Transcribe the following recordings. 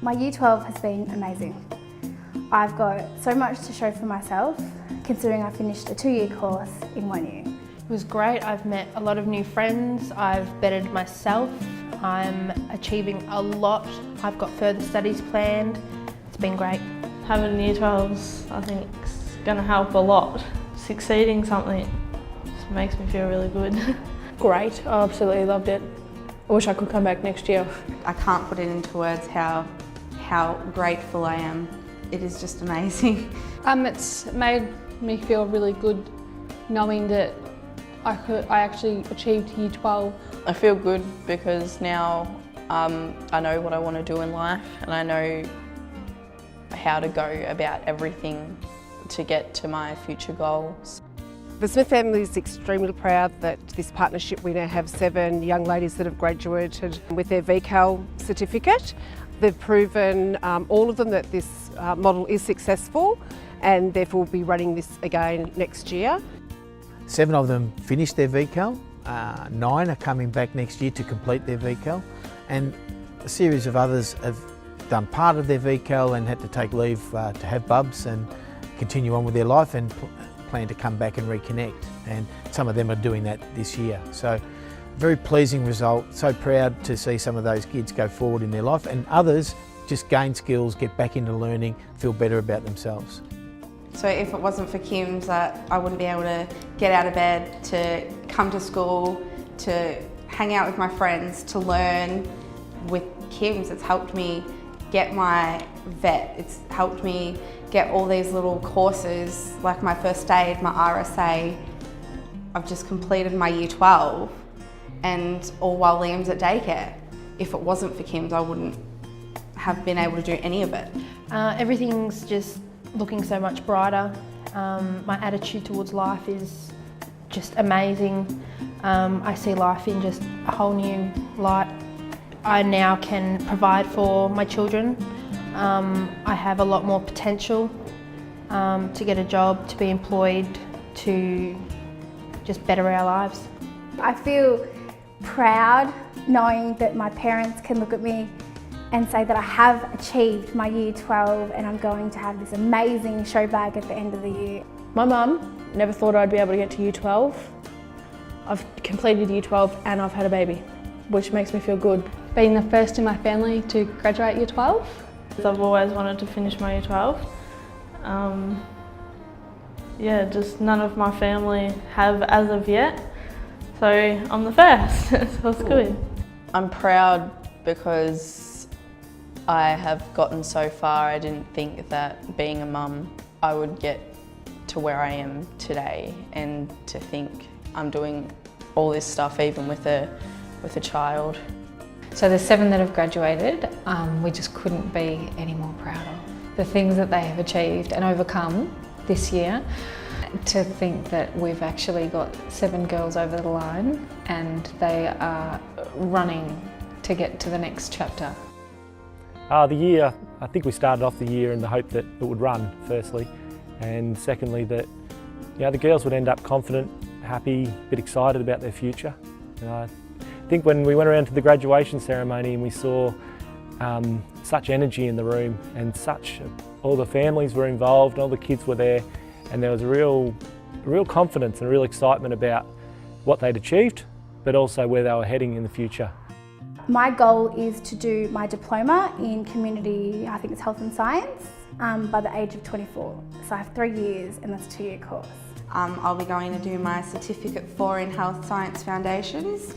My Year 12 has been amazing. I've got so much to show for myself, considering I finished a 2-year course in 1 year. It was great. I've met a lot of new friends. I've bettered myself. I'm achieving a lot. I've got further studies planned. It's been great. Having Year 12s, I think, is going to help a lot. Succeeding something just makes me feel really good. Great, I absolutely loved it. I wish I could come back next year. I can't put it into words how grateful I am. It is just amazing. It's made me feel really good knowing that I actually achieved Year 12. I feel good because now I know what I want to do in life and I know how to go about everything to get to my future goals. The Smith family is extremely proud that this partnership, we now have 7 young ladies that have graduated with their VCAL certificate. They've proven, all of them, that this model is successful and therefore will be running this again next year. 7 of them finished their VCAL, 9 are coming back next year to complete their VCAL, and a series of others have done part of their VCAL and had to take leave to have bubs and continue on with their life and plan to come back and reconnect, and some of them are doing that this year. So very pleasing result, so proud to see some of those kids go forward in their life, and others just gain skills, get back into learning, feel better about themselves. So if it wasn't for Kyms, I wouldn't be able to get out of bed, to come to school, to hang out with my friends, to learn. With Kyms, it's helped me get my vet, it's helped me get all these little courses like my first aid, my RSA. I've just completed my Year 12 and all while Liam's at daycare. If it wasn't for Kyms, I wouldn't have been able to do any of it. Everything's just looking so much brighter. My attitude towards life is just amazing. I see life in just a whole new light. I now can provide for my children. I have a lot more potential to get a job, to be employed, to just better our lives. I feel proud knowing that my parents can look at me and say that I have achieved my Year 12 and I'm going to have this amazing show bag at the end of the year. My mum never thought I'd be able to get to Year 12. I've completed Year 12 and I've had a baby, which makes me feel good. Being the first in my family to graduate Year 12. I've always wanted to finish my Year 12. Yeah, just none of my family have as of yet, so I'm the first, so it's good. I'm proud because I have gotten so far. I didn't think that being a mum I would get to where I am today, and to think I'm doing all this stuff even with a child. So the 7 that have graduated, we just couldn't be any more proud of. The things that they have achieved and overcome this year, to think that we've actually got 7 girls over the line and they are running to get to the next chapter. The year, I think we started off the year in the hope that it would run, firstly, and secondly that the girls would end up confident, happy, a bit excited about their future. I think when we went around to the graduation ceremony and we saw such energy in the room and all the families were involved, all the kids were there, and there was a real confidence and a real excitement about what they'd achieved, but also where they were heading in the future. My goal is to do my diploma in community, I think it's health and science, by the age of 24. So I have 3 years and that's a 2-year course. I'll be going to do my Certificate 4 in Health Science Foundations,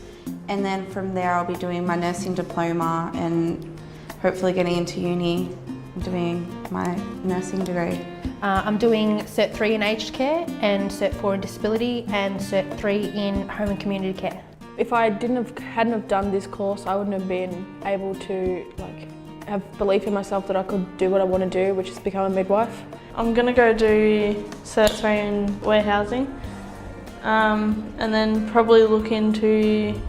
and then from there I'll be doing my nursing diploma and hopefully getting into uni and doing my nursing degree. I'm doing Cert 3 in aged care and Cert 4 in disability and Cert 3 in home and community care. If I hadn't have done this course, I wouldn't have been able to have belief in myself that I could do what I want to do, which is become a midwife. I'm going to go do Cert 3 in warehousing, and then probably look into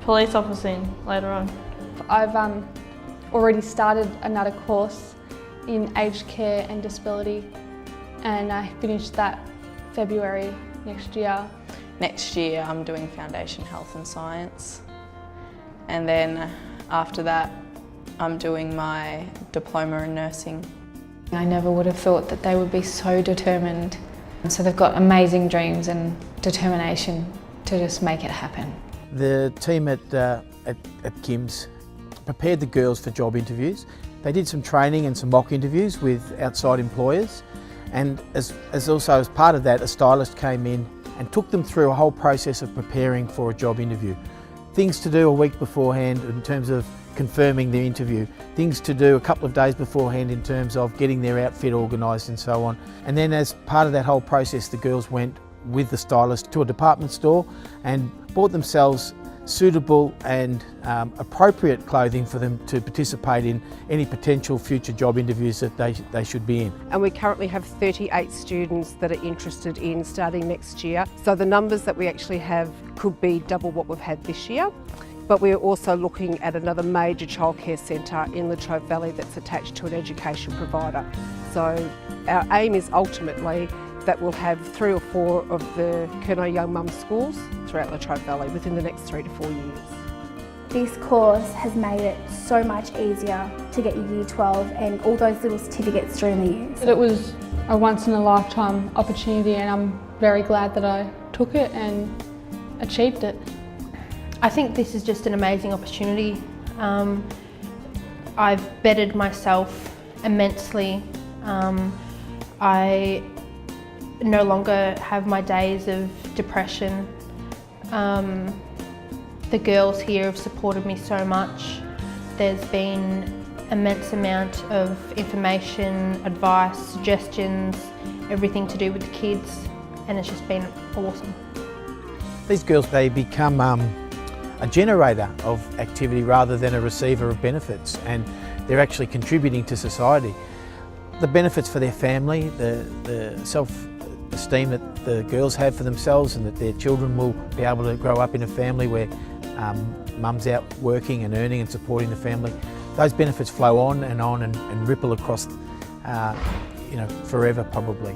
police officing later on. I've already started another course in aged care and disability, and I finished that February next year. Next year I'm doing Foundation Health and Science, and then after that I'm doing my diploma in nursing. I never would have thought that they would be so determined. So they've got amazing dreams and determination to just make it happen. The team at Kyms prepared the girls for job interviews. They did some training and some mock interviews with outside employers, and as part of that, a stylist came in and took them through a whole process of preparing for a job interview. Things to do a week beforehand in terms of confirming the interview, things to do a couple of days beforehand in terms of getting their outfit organised and so on. And then as part of that whole process, the girls went with the stylist to a department store and bought themselves suitable and appropriate clothing for them to participate in any potential future job interviews that they should be in. And we currently have 38 students that are interested in starting next year. So the numbers that we actually have could be double what we've had this year. But we're also looking at another major childcare centre in Latrobe Valley that's attached to an education provider. So our aim is ultimately that we'll have 3 or 4 of the Curnow Young Mums schools throughout Latrobe Valley within the next 3 to 4 years. This course has made it so much easier to get your Year 12 and all those little certificates during the years. It was a once in a lifetime opportunity, and I'm very glad that I took it and achieved it. I think this is just an amazing opportunity. I've bettered myself immensely. I no longer have my days of depression. The girls here have supported me so much. There's been immense amount of information, advice, suggestions, everything to do with the kids, and it's just been awesome. These girls, they become a generator of activity rather than a receiver of benefits, and they're actually contributing to society. The benefits for their family, the self-esteem that the girls have for themselves and that their children will be able to grow up in a family where mum's out working and earning and supporting the family. Those benefits flow on and ripple across, forever probably.